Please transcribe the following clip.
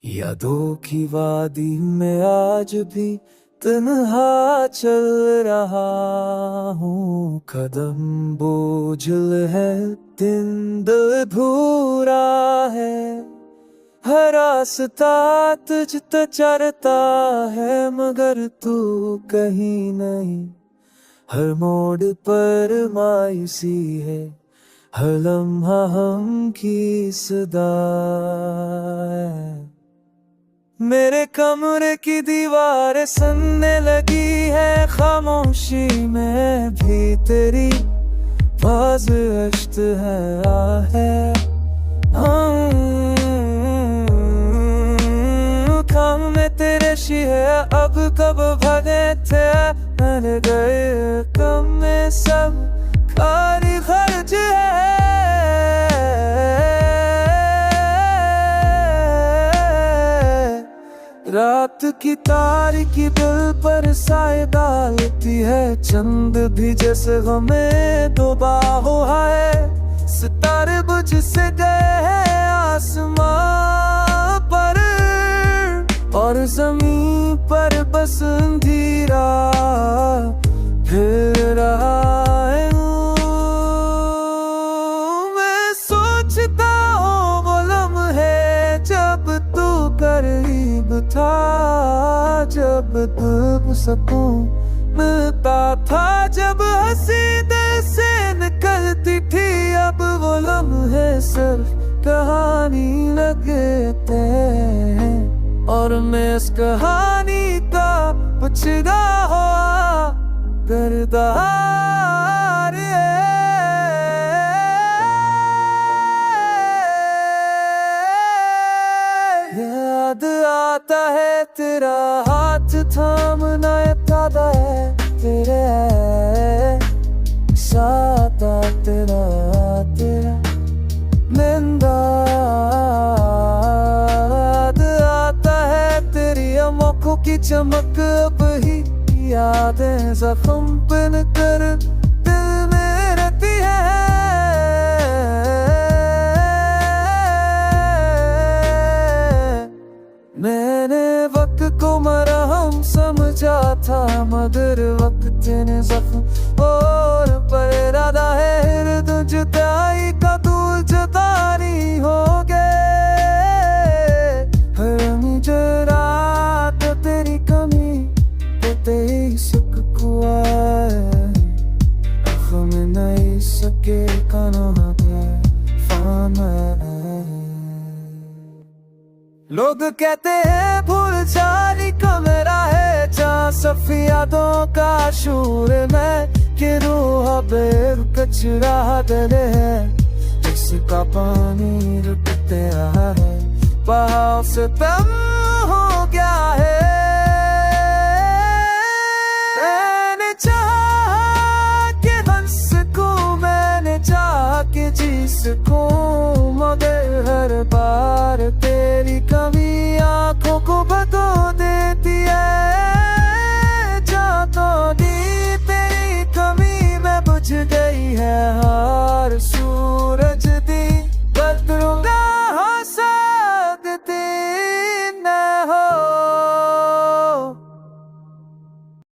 यादों की वादी में आज भी तन्हा चल रहा हूँ। कदम बोझल है, दिन दिल भूरा है। हर रास्ता तुझ तो चलता है, मगर तू कहीं नहीं। हर मोड़ पर मायूसी है, हर लम्हा हम की सदा है। मेरे कमरे की दीवारें सनने लगी है, खामोशी में भी तेरी आवाज़ अश्त है आहे। काम में तेरे शी है, अब कब भगे थे मैंने गए कम में सब कारी खर्च है। रात की तारीकी दिल पर साए डालती है, चंद भी जैसे हमें डूबा हुआ है। सितारे बुझ से गए हैं आसमां पर, और जमीन पर बस अंधेरा फिर रहा है। मैं सोचता हूँ वो लम्हे जब तू करीब था, जब दुख सुकून मिलता था, जब हंसी दिल से निकलती थी। अब वो लम्हे सिर्फ कहानी लगते हैं, और मैं इस कहानी का पुछदा हुआ किरदार है। याद आता है तेरा हाथ थामना, याद है तेरे साथ तेरा तेरा निंदा। याद आता है तेरी आंखों की चमक, अब ही यादें जख्म बन कर दिल में रहती है। मैंने वक्त को मरहम समझा था, मगर वक्त ने जख्म और पर इरादा है। हिर्द जुदाई का दूर जुदानी हो गए, हरम जरा तो तेरी कमी तो तेरी सुख कुआ में नहीं सके कानों फाना। लोग कहते हैं भूल जाने का मेरा है, जहाँ सब यादों का शूर में कि रूह बेर कचरा डले है। जिसका पानी रुकते रहा है बहाव से तम